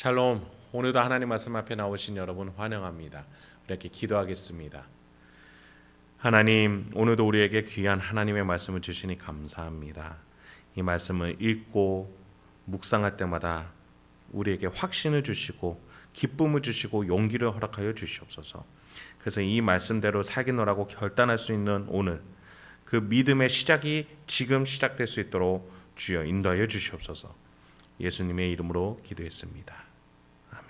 샬롬. 오늘도 하나님 말씀 앞에 나오신 여러분 환영합니다. 이렇게 기도하겠습니다. 하나님, 오늘도 우리에게 귀한 하나님의 말씀을 주시니 감사합니다. 이 말씀을 읽고 묵상할 때마다 우리에게 확신을 주시고 기쁨을 주시고 용기를 허락하여 주시옵소서. 그래서 이 말씀대로 살기노라고 결단할 수 있는 오늘, 그 믿음의 시작이 지금 시작될 수 있도록 주여 인도하여 주시옵소서. 예수님의 이름으로 기도했습니다. 아멘.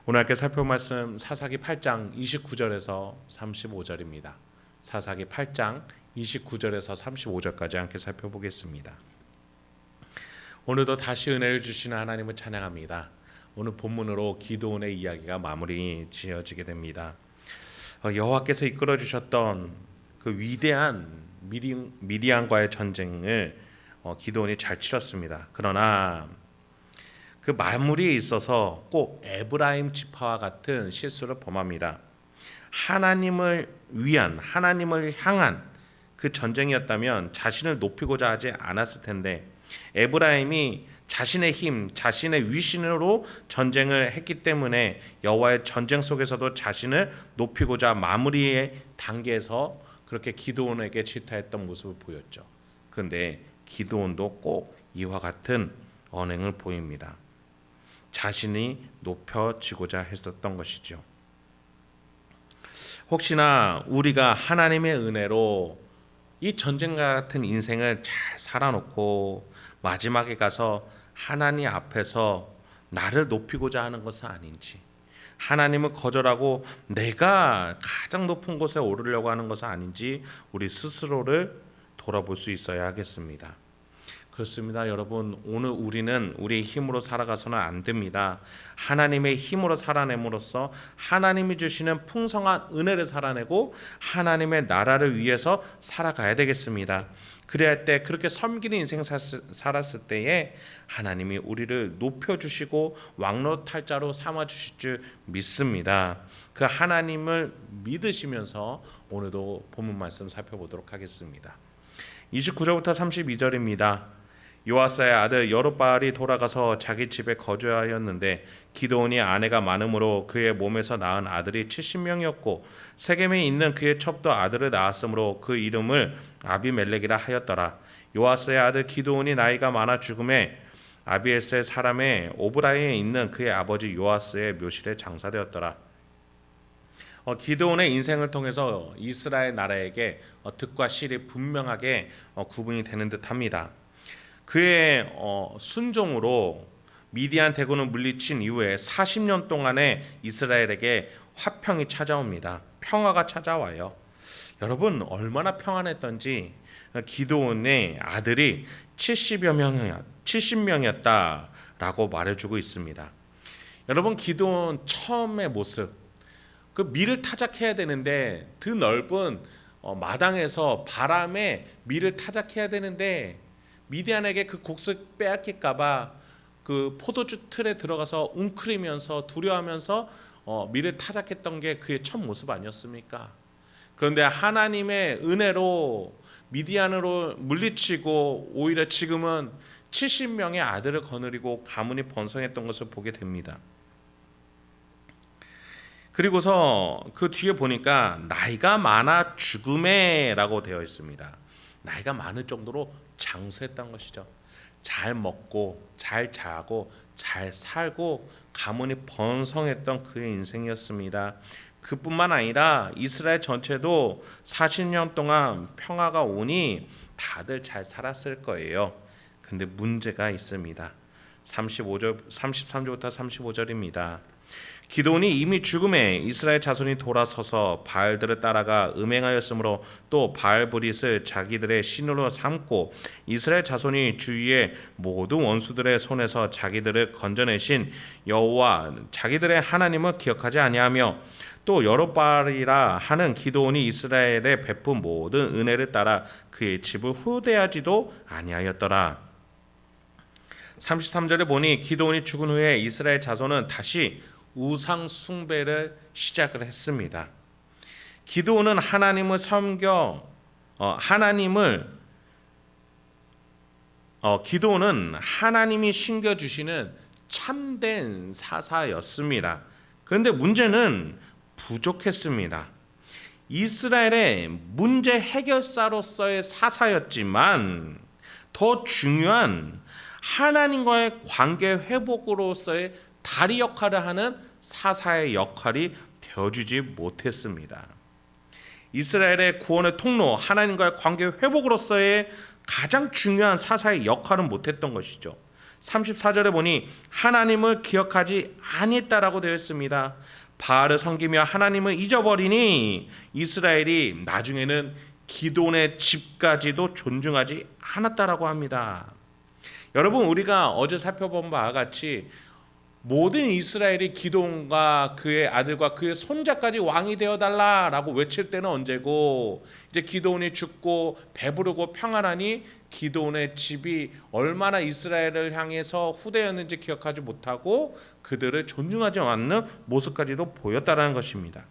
오늘 함께 살펴볼 말씀 사사기 8장 29절에서 35절입니다. 사사기 8장 29절에서 35절까지 함께 살펴보겠습니다. 오늘도 다시 은혜를 주시는 하나님을 찬양합니다. 오늘 본문으로 기드온의 이야기가 마무리 지어지게 됩니다. 여호와께서 이끌어 주셨던 그 위대한 미디안과의 전쟁을 기드온이 잘 치렀습니다. 그러나 그 마무리에 있어서 꼭 에브라임 지파와 같은 실수를 범합니다. 하나님을 위한, 하나님을 향한 그 전쟁이었다면 자신을 높이고자 하지 않았을 텐데, 에브라임이 자신의 힘, 자신의 위신으로 전쟁을 했기 때문에 여호와의 전쟁 속에서도 자신을 높이고자 마무리의 단계에서 그렇게 기드온에게 질타했던 모습을 보였죠. 그런데 기드온도 꼭 이와 같은 언행을 보입니다. 자신이 높여지고자 했었던 것이죠. 혹시나 우리가 하나님의 은혜로 이 전쟁과 같은 인생을 잘 살아놓고 마지막에 가서 하나님 앞에서 나를 높이고자 하는 것은 아닌지, 하나님을 거절하고 내가 가장 높은 곳에 오르려고 하는 것은 아닌지 우리 스스로를 돌아볼 수 있어야 하겠습니다. 그렇습니다. 여러분, 오늘 우리는 우리의 힘으로 살아가서는 안 됩니다. 하나님의 힘으로 살아냄으로써 하나님이 주시는 풍성한 은혜를 살아내고 하나님의 나라를 위해서 살아가야 되겠습니다. 그래야 할 때, 그렇게 섬기는 인생 살았을 때에 하나님이 우리를 높여주시고 왕노탈자로 삼아주실 줄 믿습니다. 그 하나님을 믿으시면서 오늘도 본문 말씀 살펴보도록 하겠습니다. 29절부터 32절입니다. 요아스의 아들 여룹바알이 돌아가서 자기 집에 거주하였는데 기드온이 아내가 많음으로 그의 몸에서 낳은 아들이 70명이었고 세겜에 있는 그의 첩도 아들을 낳았으므로 그 이름을 아비멜렉이라 하였더라. 요아스의 아들 기드온이 나이가 많아 죽음에 아비에셀 사람의 오브라이에 있는 그의 아버지 요아스의 묘실에 장사되었더라. 기드온의 인생을 통해서 이스라엘 나라에게 득과 실이 분명하게 구분이 되는 듯합니다. 그의 순종으로 미디안 대군을 물리친 이후에 40년 동안에 이스라엘에게 화평이 찾아옵니다. 평화가 찾아와요. 여러분, 얼마나 평안했던지 기드온의 아들이 70명이었다라고 말해주고 있습니다. 여러분, 기드온 처음의 모습, 그 밀을 타작해야 되는데 드넓은 마당에서 바람에 밀을 타작해야 되는데 미디안에게 그 곡을 빼앗길까봐 그 포도주 틀에 들어가서 웅크리면서 두려워하면서 밀을 타작했던 게 그의 첫 모습 아니었습니까? 그런데 하나님의 은혜로 미디안으로 물리치고 오히려 지금은 70명의 아들을 거느리고 가문이 번성했던 것을 보게 됩니다. 그리고서 그 뒤에 보니까 나이가 많아 죽음에 라고 되어 있습니다. 나이가 많을 정도로 장수했던 것이죠. 잘 먹고 잘 자고 잘 살고 가문이 번성했던 그의 인생이었습니다. 그뿐만 아니라 이스라엘 전체도 40년 동안 평화가 오니 다들 잘 살았을 거예요. 근데 문제가 있습니다. 33절부터 35절입니다. 기드온이 이미 죽음에 이스라엘 자손이 돌아서서 바알들을 따라가 음행하였으므로 또 바알브릿을 자기들의 신으로 삼고 이스라엘 자손이 주위의 모든 원수들의 손에서 자기들을 건져내신 여호와 자기들의 하나님을 기억하지 아니하며 또 여룹바알이라 하는 기드온이 이스라엘에 베푼 모든 은혜를 따라 그의 집을 후대하지도 아니하였더라. 33절에 보니 기드온이 죽은 후에 이스라엘 자손은 다시 우상 숭배를 시작을 했습니다. 기드온은 하나님을 섬겨 기드온은 하나님이 신겨 주시는 참된 사사였습니다. 그런데 문제는 부족했습니다. 이스라엘의 문제 해결사로서의 사사였지만 더 중요한 하나님과의 관계 회복으로서의 다리 역할을 하는 사사의 역할이 되어주지 못했습니다. 이스라엘의 구원의 통로, 하나님과의 관계 회복으로서의 가장 중요한 사사의 역할은 못했던 것이죠. 34절에 보니 하나님을 기억하지 아니했다라고 되어 있습니다. 바알을 섬기며 하나님을 잊어버리니 이스라엘이 나중에는 기돈의 집까지도 존중하지 않았다라고 합니다. 여러분, 우리가 어제 살펴본 바와 같이 모든 이스라엘이 기돈과 그의 아들과 그의 손자까지 왕이 되어달라라고 외칠 때는 언제고, 이제 기돈이 죽고 배부르고 평안하니 기돈의 집이 얼마나 이스라엘을 향해서 후대였는지 기억하지 못하고 그들을 존중하지 않는 모습까지도 보였다는 것입니다.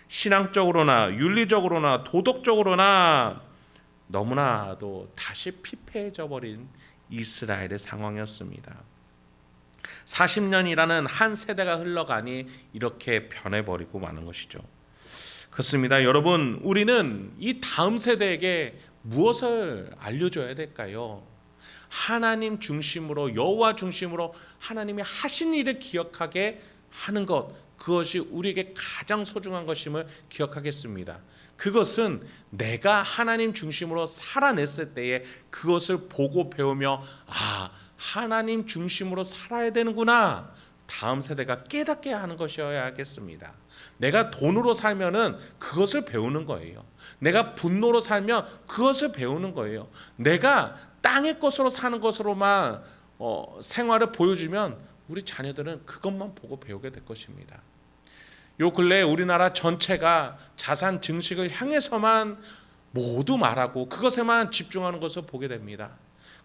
신앙적으로나 윤리적으로나 도덕적으로나 너무나도 다시 피폐해져 버린 이스라엘의 상황이었습니다. 40년이라는 한 세대가 흘러가니 이렇게 변해버리고 마는 것이죠. 그렇습니다. 여러분, 우리는 이 다음 세대에게 무엇을 알려줘야 될까요? 하나님 중심으로, 여호와 중심으로 하나님이 하신 일을 기억하게 하는 것, 그것이 우리에게 가장 소중한 것임을 기억하겠습니다. 그것은 내가 하나님 중심으로 살아냈을 때에 그것을 보고 배우며 하나님 중심으로 살아야 되는구나, 다음 세대가 깨닫게 하는 것이어야겠습니다. 내가 돈으로 살면은 그것을 배우는 거예요. 내가 분노로 살면 그것을 배우는 거예요. 내가 땅의 것으로 사는 것으로만 생활을 보여주면 우리 자녀들은 그것만 보고 배우게 될 것입니다. 요 근래 우리나라 전체가 자산 증식을 향해서만 모두 말하고 그것에만 집중하는 것을 보게 됩니다.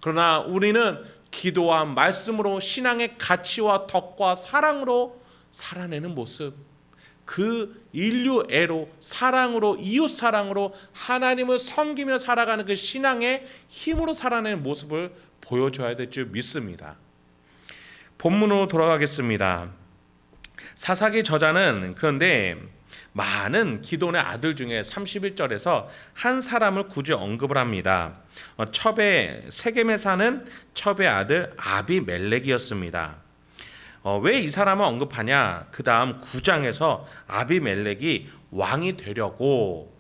그러나 우리는 기도와 말씀으로 신앙의 가치와 덕과 사랑으로 살아내는 모습, 그 인류애로 사랑으로, 이웃사랑으로 하나님을 섬기며 살아가는 그 신앙의 힘으로 살아내는 모습을 보여줘야 될 줄 믿습니다. 본문으로 돌아가겠습니다. 사사기 저자는 그런데 많은 기돈의 아들 중에 31절에서 한 사람을 굳이 언급을 합니다. 첩의 세겜에 사는 첩의 아들 아비멜렉이었습니다. 왜 이 사람을 언급하냐? 그 다음 9장에서 아비멜렉이 왕이 되려고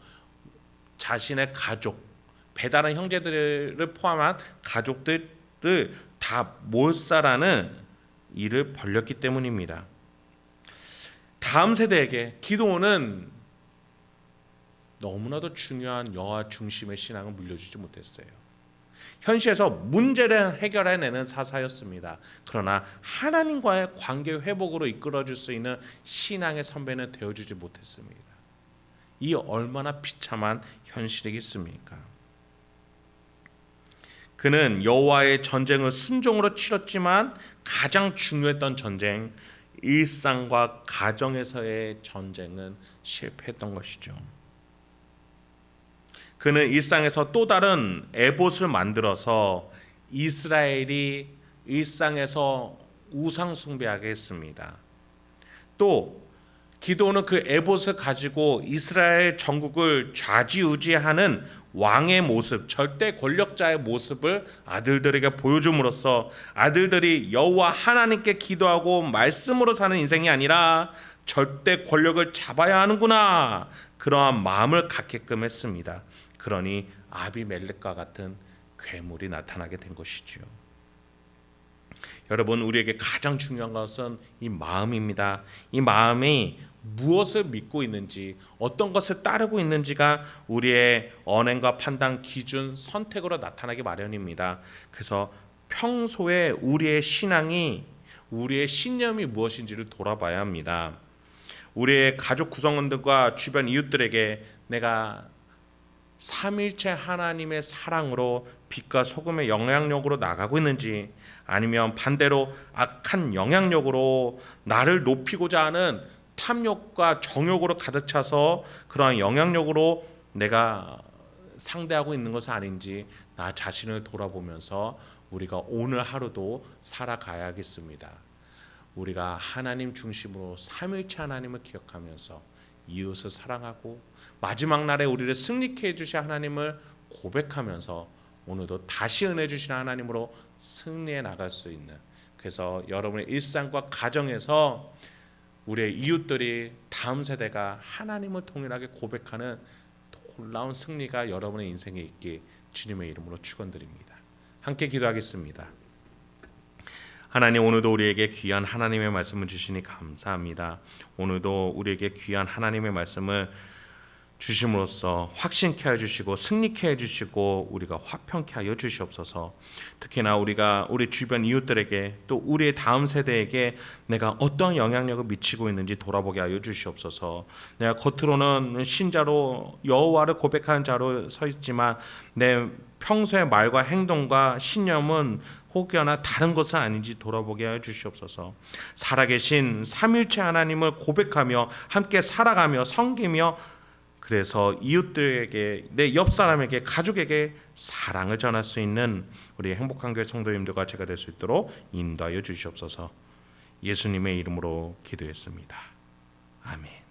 자신의 가족, 배다른 형제들을 포함한 가족들을 다 몰살하는 일을 벌였기 때문입니다. 다음 세대에게 기도는 너무나도 중요한 여호와 중심의 신앙을 물려주지 못했어요. 현실에서 문제를 해결해내는 사사였습니다. 그러나 하나님과의 관계 회복으로 이끌어줄 수 있는 신앙의 선배는 되어주지 못했습니다. 이 얼마나 비참한 현실이겠습니까? 그는 여호와의 전쟁을 순종으로 치렀지만 가장 중요했던 전쟁, 일상과 가정에서의 전쟁은 실패했던 것이죠. 그는 일상에서 또 다른 에봇을 만들어서 이스라엘이 일상에서 우상 숭배하게 했습니다. 또 기도는 그 에봇을 가지고 이스라엘 전국을 좌지우지하는 왕의 모습, 절대 권력자의 모습을 아들들에게 보여줌으로써 아들들이 여호와 하나님께 기도하고 말씀으로 사는 인생이 아니라 절대 권력을 잡아야 하는구나, 그러한 마음을 갖게끔 했습니다. 그러니 아비멜렉과 같은 괴물이 나타나게 된 것이죠. 여러분, 우리에게 가장 중요한 것은 이 마음입니다. 이 마음이 무엇을 믿고 있는지, 어떤 것을 따르고 있는지가 우리의 언행과 판단, 기준, 선택으로 나타나기 마련입니다. 그래서 평소에 우리의 신앙이, 우리의 신념이 무엇인지를 돌아봐야 합니다. 우리의 가족 구성원들과 주변 이웃들에게 내가 삼일체 하나님의 사랑으로 빛과 소금의 영향력으로 나가고 있는지, 아니면 반대로 악한 영향력으로 나를 높이고자 하는 탐욕과 정욕으로 가득 차서 그러한 영향력으로 내가 상대하고 있는 것은 아닌지 나 자신을 돌아보면서 우리가 오늘 하루도 살아가야겠습니다. 우리가 하나님 중심으로 삼위일체 하나님을 기억하면서 이웃을 사랑하고 마지막 날에 우리를 승리케 해주신 하나님을 고백하면서 오늘도 다시 은혜 주신 하나님으로 승리해 나갈 수 있는, 그래서 여러분의 일상과 가정에서 우리의 이웃들이 다음 세대가 하나님을 동일하게 고백하는 놀라운 승리가 여러분의 인생에 있기 주님의 이름으로 축원드립니다. 함께 기도하겠습니다. 하나님, 오늘도 우리에게 귀한 하나님의 말씀을 주시니 감사합니다. 오늘도 우리에게 귀한 하나님의 말씀을 주심으로써 확신케 해주시고 승리케 해주시고 우리가 화평케 하여 주시옵소서. 특히나 우리가 우리 주변 이웃들에게 또 우리의 다음 세대에게 내가 어떤 영향력을 미치고 있는지 돌아보게 하여 주시옵소서. 내가 겉으로는 신자로 여호와를 고백하는 자로 서 있지만 내 평소의 말과 행동과 신념은 혹여나 다른 것은 아닌지 돌아보게 하여 주시옵소서. 살아계신 삼위일체 하나님을 고백하며 함께 살아가며 섬기며, 그래서 이웃들에게, 내 옆 사람에게, 가족에게 사랑을 전할 수 있는 우리 행복한 교회 성도님들과 제가 될 수 있도록 인도하여 주시옵소서. 예수님의 이름으로 기도했습니다. 아멘.